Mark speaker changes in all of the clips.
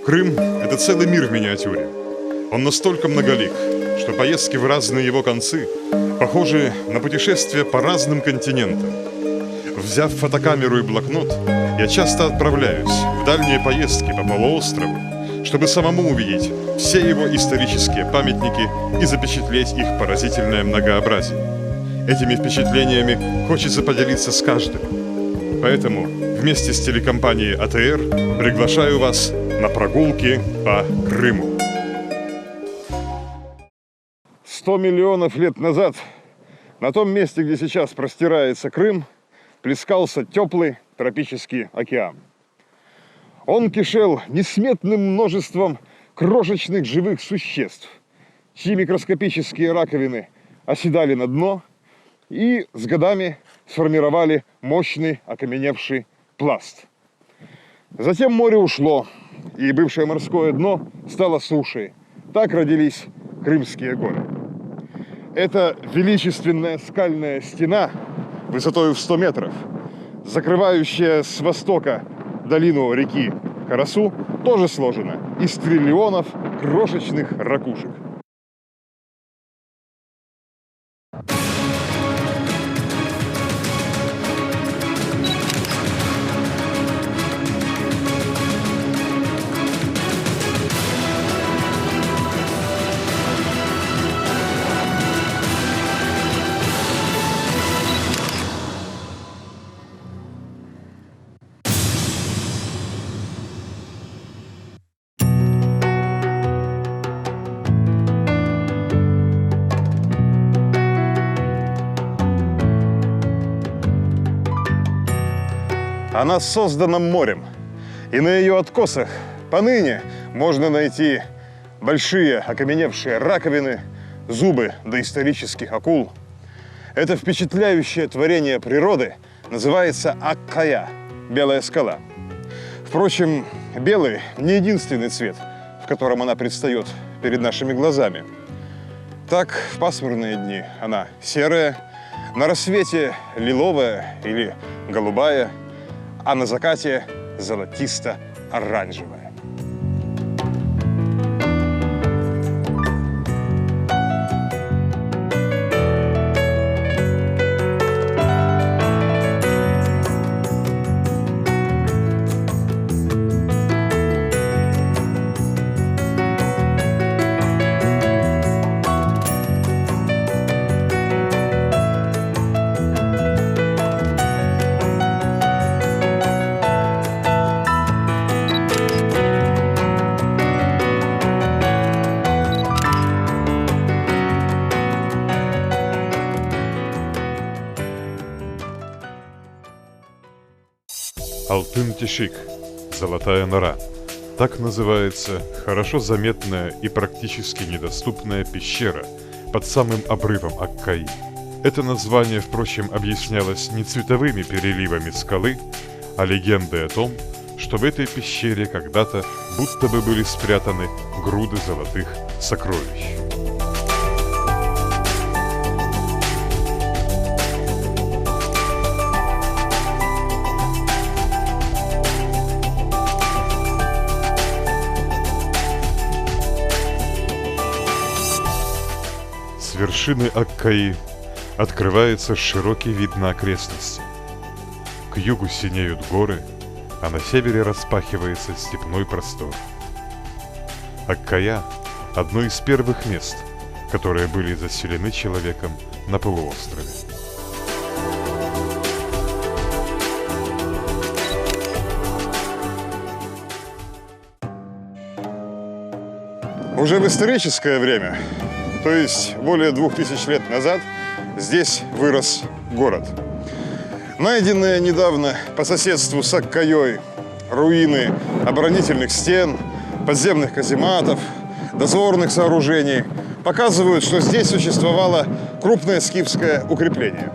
Speaker 1: Крым – это целый мир в миниатюре. Он настолько многолик, что поездки в разные его концы похожи на путешествия по разным континентам. Взяв фотокамеру и блокнот, я часто отправляюсь в дальние поездки по полуострову, чтобы самому увидеть все его исторические памятники и запечатлеть их поразительное многообразие. Этими впечатлениями хочется поделиться с каждым. Поэтому вместе с телекомпанией АТР приглашаю вас на прогулки по Крыму. 100 миллионов лет назад на том месте, где сейчас простирается Крым, плескался теплый тропический океан. Он кишел несметным множеством крошечных живых существ, чьи микроскопические раковины оседали на дно и с годами сформировали мощный окаменевший пласт. Затем море ушло, и бывшее морское дно стало сушей. Так родились Крымские горы. Это величественная скальная стена высотой в 100 метров, закрывающая с востока долину реки Карасу, тоже сложена из триллионов крошечных ракушек. Она создана морем, и на ее откосах поныне можно найти большие окаменевшие раковины, зубы доисторических акул. Это впечатляющее творение природы называется Аккая – белая скала. Впрочем, белый не единственный цвет, в котором она предстает перед нашими глазами. Так, в пасмурные дни она серая, на рассвете лиловая или голубая, а на закате золотисто-оранжевая.
Speaker 2: Алтын-Тишик – золотая нора. Так называется хорошо заметная и практически недоступная пещера под самым обрывом Аккаи. Это название, впрочем, объяснялось не цветовыми переливами скалы, а легендой о том, что в этой пещере когда-то будто бы были спрятаны груды золотых сокровищ. С вершины Аккаи открывается широкий вид на окрестности. К югу синеют горы, а на севере распахивается степной простор. Аккая – одно из первых мест, которые были заселены человеком на полуострове.
Speaker 1: Уже в историческое время, то есть более 2000 лет назад, здесь вырос город. Найденные недавно по соседству с Аккаей руины оборонительных стен, подземных казематов, дозорных сооружений показывают, что здесь существовало крупное скифское укрепление.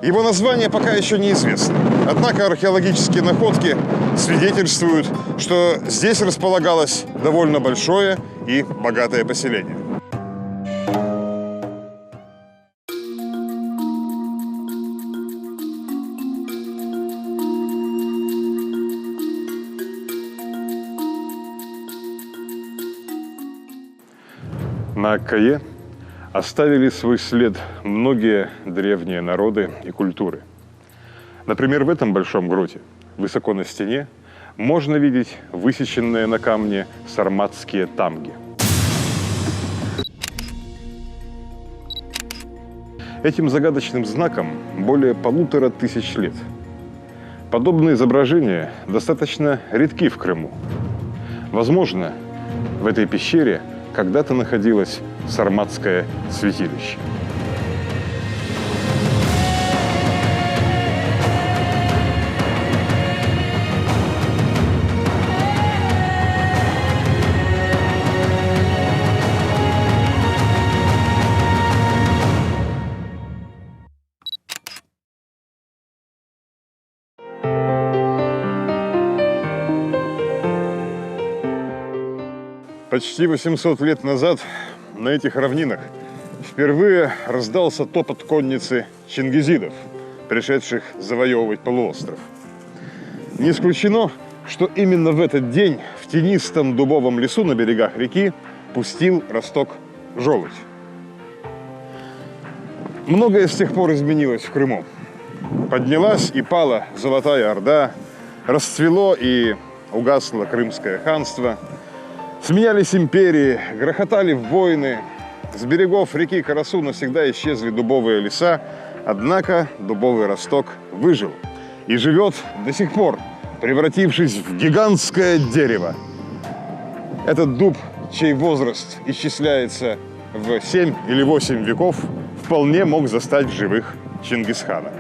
Speaker 1: Его название пока еще неизвестно, однако археологические находки свидетельствуют, что здесь располагалось довольно большое и богатое поселение. На Аккае оставили свой след многие древние народы и культуры. Например, в этом большом гроте, высоко на стене, можно видеть высеченные на камне сарматские тамги. Этим загадочным знаком более 1500 лет. Подобные изображения достаточно редки в Крыму. Возможно, в этой пещере когда-то находилось сарматское святилище. Почти 800 лет назад на этих равнинах впервые раздался топот конницы чингизидов, пришедших завоевывать полуостров. Не исключено, что именно в этот день в тенистом дубовом лесу на берегах реки пустил росток желудь. Многое с тех пор изменилось в Крыму. Поднялась и пала Золотая Орда, расцвело и угасло Крымское ханство, сменялись империи, грохотали войны, с берегов реки Карасу навсегда исчезли дубовые леса, однако дубовый росток выжил и живет до сих пор, превратившись в гигантское дерево. Этот дуб, чей возраст исчисляется в 7 или 8 веков, вполне мог застать в живых Чингисхана.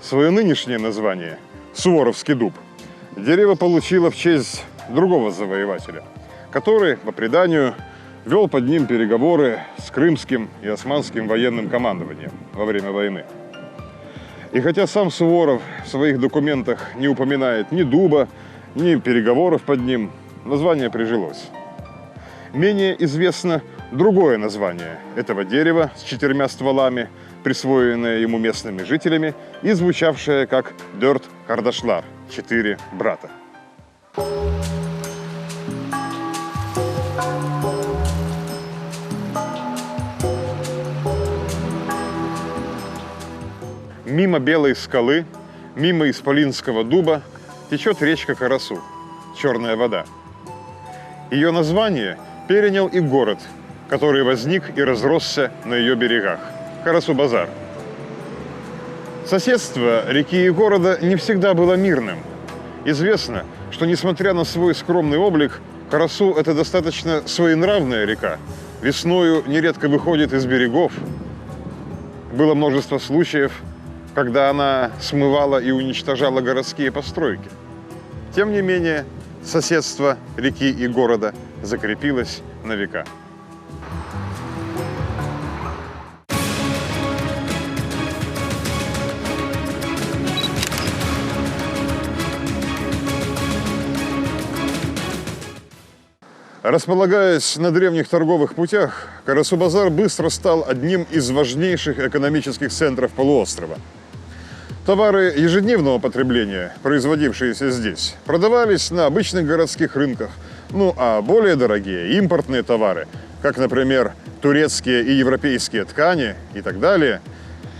Speaker 1: Свое нынешнее название – Суворовский дуб – дерево получило в честь другого завоевателя, который, по преданию, вел под ним переговоры с крымским и османским военным командованием во время войны. И хотя сам Суворов в своих документах не упоминает ни дуба, ни переговоров под ним, название прижилось. Менее известно другое название этого дерева с 4 стволами, присвоенное ему местными жителями и звучавшее как «Дёрт Кардашлар» – 4 брата. Мимо Белой скалы, мимо Исполинского дуба течет речка Карасу – Черная вода. Ее название перенял и город, который возник и разросся на ее берегах – Карасу-Базар. Соседство реки и города не всегда было мирным. Известно, что, несмотря на свой скромный облик, Карасу – это достаточно своенравная река. Весною нередко выходит из берегов. Было множество случаев, когда она смывала и уничтожала городские постройки. Тем не менее, соседство реки и города закрепилось на века. Располагаясь на древних торговых путях, Карасу-Базар быстро стал одним из важнейших экономических центров полуострова. Товары ежедневного потребления, производившиеся здесь, продавались на обычных городских рынках, а более дорогие импортные товары, как, например, турецкие и европейские ткани и так далее,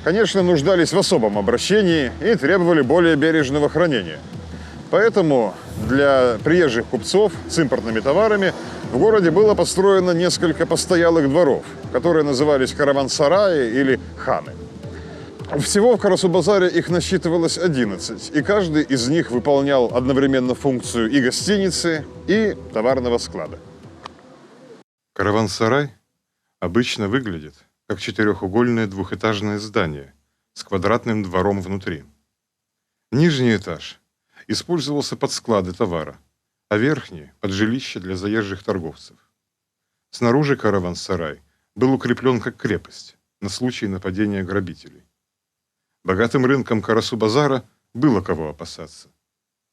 Speaker 1: конечно, нуждались в особом обращении и требовали более бережного хранения. Поэтому для приезжих купцов с импортными товарами в городе было построено несколько постоялых дворов, которые назывались караван-сараи или ханы. Всего в Карасу-Базаре их насчитывалось 11, и каждый из них выполнял одновременно функцию и гостиницы, и товарного склада.
Speaker 2: Караван-сарай обычно выглядит как четырехугольное двухэтажное здание с квадратным двором внутри. Нижний этаж использовался под склады товара, а верхний – под жилище для заезжих торговцев. Снаружи караван-сарай был укреплен как крепость на случай нападения грабителей. Богатым рынком Карасу-Базара было кого опасаться,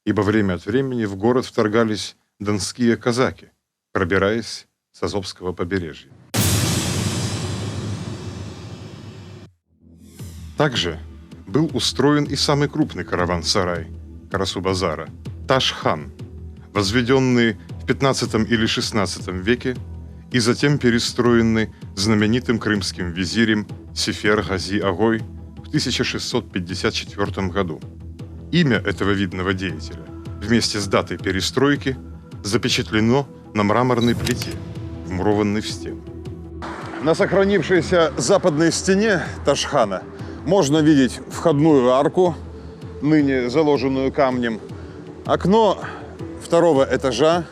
Speaker 2: ибо время от времени в город вторгались донские казаки, пробираясь с Азовского побережья. Также был устроен и самый крупный караван-сарай Карасу-базара – Таш-хан, возведенный в 15 или 16 веке и затем перестроенный знаменитым крымским визирем Сефер-Гази-Агой в 1654 году. Имя этого видного деятеля вместе с датой перестройки запечатлено на мраморной плите, вмурованной в стену.
Speaker 1: На сохранившейся западной стене Таш-хана можно видеть входную арку, ныне заложенную камнем, окно второго этажа,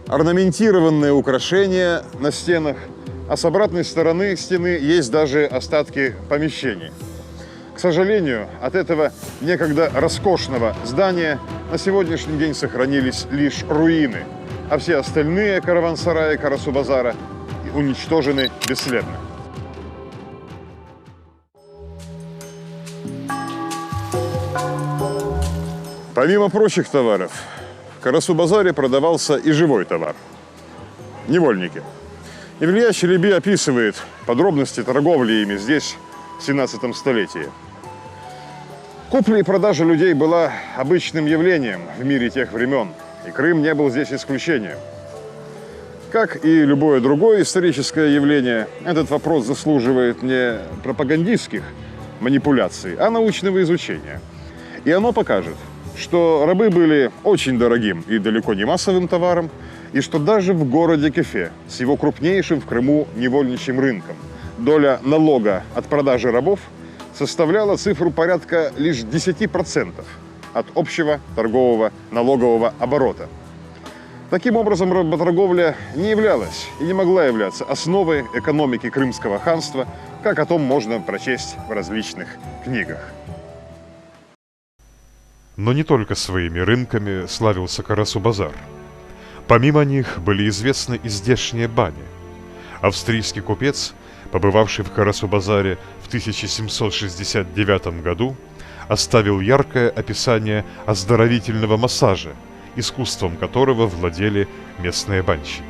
Speaker 1: орнаментированные украшения на стенах, а с обратной стороны стены есть даже остатки помещений. К сожалению, от этого некогда роскошного здания на сегодняшний день сохранились лишь руины, а все остальные караван-сараи Карасу-базара уничтожены бесследно. Помимо прочих товаров, в Карасу-базаре продавался и живой товар – невольники. Илья Челеби описывает подробности торговли ими здесь в 17 столетии. Купля и продажа людей была обычным явлением в мире тех времен, и Крым не был здесь исключением. Как и любое другое историческое явление, этот вопрос заслуживает не пропагандистских манипуляций, а научного изучения. И оно покажет, что рабы были очень дорогим и далеко не массовым товаром, и что даже в городе Кефе с его крупнейшим в Крыму невольничьим рынком доля налога от продажи рабов составляла цифру порядка лишь 10% от общего торгового налогового оборота. Таким образом, работорговля не являлась и не могла являться основой экономики Крымского ханства, как о том можно прочесть в различных книгах.
Speaker 2: Но не только своими рынками славился Карасу-базар. Помимо них были известны и здешние бани. Австрийский купец, побывавший в Карасу-базаре в 1769 году, оставил яркое описание оздоровительного массажа, искусством которого владели местные банщики.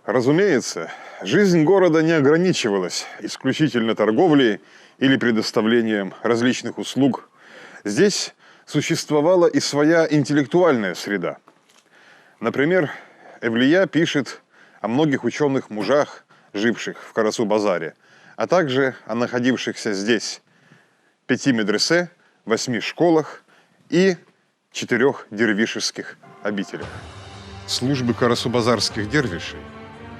Speaker 1: Разумеется, жизнь города не ограничивалась исключительно торговлей или предоставлением различных услуг. Здесь существовала и своя интеллектуальная среда. Например, Эвлия пишет о многих ученых-мужах, живших в Карасу-базаре, а также о находившихся здесь 5 медресе, 8 школах и 4 дервишеских обителях.
Speaker 2: Службы карасу-базарских дервишей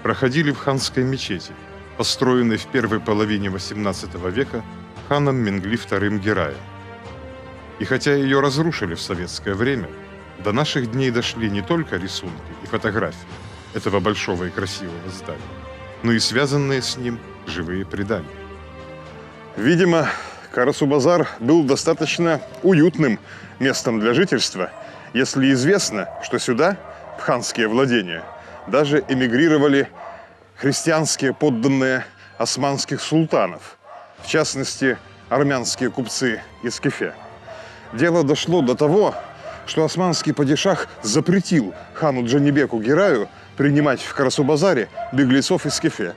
Speaker 2: проходили в ханской мечети, построенной в первой половине XVIII века ханом Менгли II Гираем. И хотя ее разрушили в советское время, до наших дней дошли не только рисунки и фотографии этого большого и красивого здания, но и связанные с ним живые предания.
Speaker 1: Видимо, Карасу-базар был достаточно уютным местом для жительства, если известно, что сюда, в ханские владения, даже эмигрировали христианские подданные османских султанов, в частности, армянские купцы из Кефе. Дело дошло до того, что османский падишах запретил хану Джанибеку Гираю принимать в Карасу-базаре беглецов из Кефе.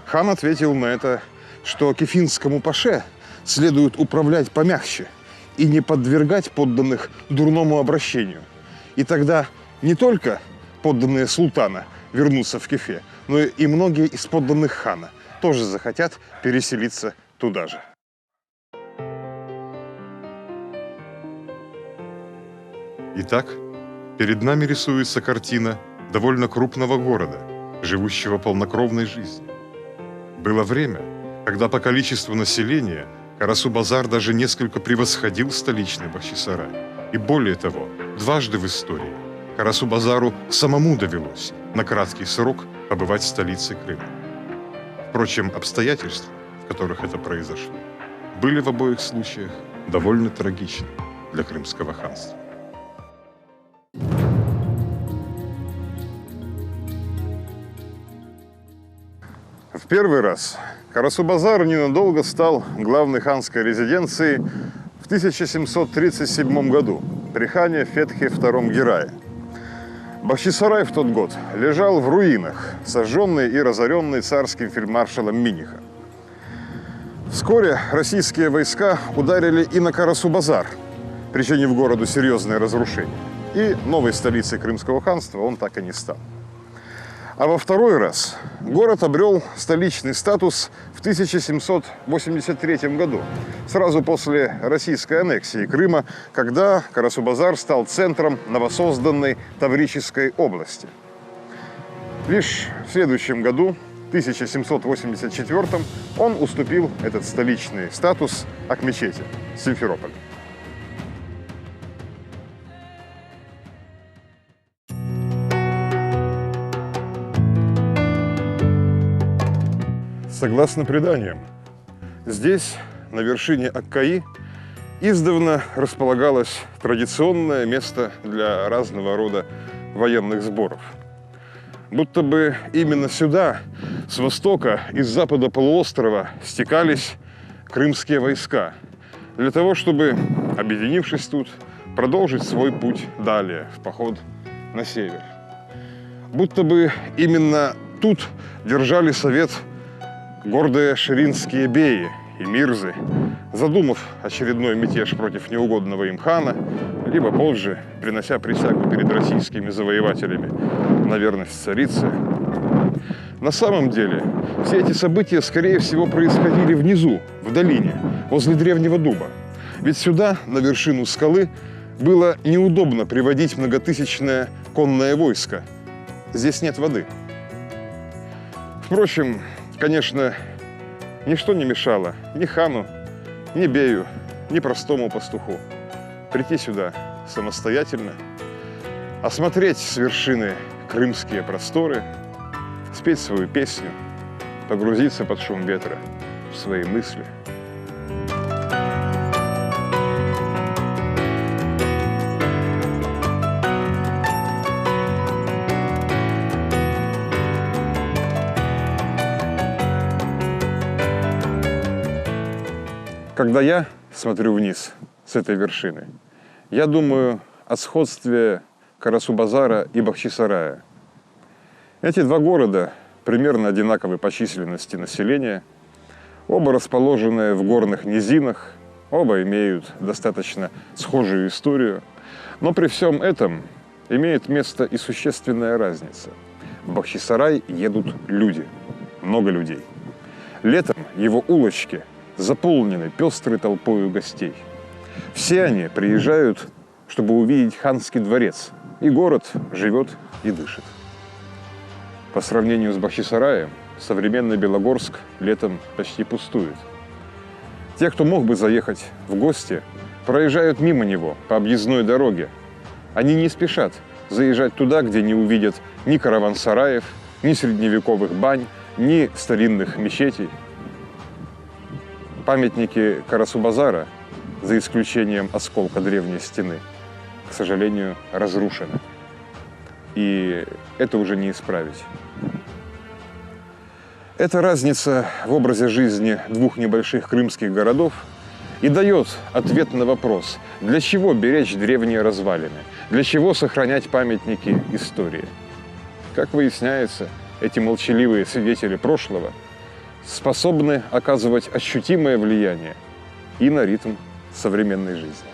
Speaker 1: Хан ответил на это, что кефинскому паше следует управлять помягче и не подвергать подданных дурному обращению. И тогда не только подданные султана вернутся в Кефе, но и многие из подданных хана тоже захотят переселиться туда же.
Speaker 2: Итак, перед нами рисуется картина довольно крупного города, живущего полнокровной жизнью. Было время, когда по количеству населения Карасу-базар даже несколько превосходил столичный Бахчисарай. И более того, дважды в истории Карасу-базару самому довелось на краткий срок побывать в столице Крыма. Впрочем, обстоятельства, в которых это произошло, были в обоих случаях довольно трагичны для Крымского ханства.
Speaker 1: В первый раз Карасу-базар ненадолго стал главной ханской резиденцией в 1737 году при хане Фетхе II Гирае. Бахчисарай в тот год лежал в руинах, сожженный и разоренный царским фельдмаршалом Миниха. В Вскоре российские войска ударили и на Карасу-Базар, причинив городу серьезные разрушения. И новой столицей Крымского ханства он так и не стал. А во второй раз город обрел столичный статус в 1783 году, сразу после российской аннексии Крыма, когда Карасу-Базар стал центром новосозданной Таврической области. Лишь в следующем году, 1784, он уступил этот столичный статус Акмечете, Симферополю. Согласно преданиям, здесь, на вершине Аккаи, издавна располагалось традиционное место для разного рода военных сборов. Будто бы именно сюда, с востока и с запада полуострова, стекались крымские войска, для того, чтобы, объединившись тут, продолжить свой путь далее, в поход на север. Будто бы именно тут держали совет гордые ширинские беи и мирзы, задумав очередной мятеж против неугодного им хана, либо позже принося присягу перед российскими завоевателями на верность царице. На самом деле, все эти события, скорее всего, происходили внизу, в долине, возле древнего дуба. Ведь сюда, на вершину скалы, было неудобно приводить многотысячное конное войско. Здесь нет воды. Впрочем, конечно, ничто не мешало ни хану, ни бею, ни простому пастуху прийти сюда самостоятельно, осмотреть с вершины крымские просторы, спеть свою песню, погрузиться под шум ветра в свои мысли. Когда я смотрю вниз с этой вершины, я думаю о сходстве Карасу-Базара и Бахчисарая. Эти два города примерно одинаковой по численности населения, оба расположенные в горных низинах, оба имеют достаточно схожую историю, но при всем этом имеет место и существенная разница. В Бахчисарай едут люди, много людей. Летом его улочки заполнены пестрой толпою гостей. Все они приезжают, чтобы увидеть ханский дворец, и город живет и дышит. По сравнению с Бахчисараем, современный Белогорск летом почти пустует. Те, кто мог бы заехать в гости, проезжают мимо него по объездной дороге. Они не спешат заезжать туда, где не увидят ни караван-сараев, ни средневековых бань, ни старинных мечетей. Памятники Карасу-Базара, за исключением осколка древней стены, к сожалению, разрушены. И это уже не исправить. Эта разница в образе жизни двух небольших крымских городов и дает ответ на вопрос, для чего беречь древние развалины, для чего сохранять памятники истории. Как выясняется, эти молчаливые свидетели прошлого способны оказывать ощутимое влияние и на ритм современной жизни.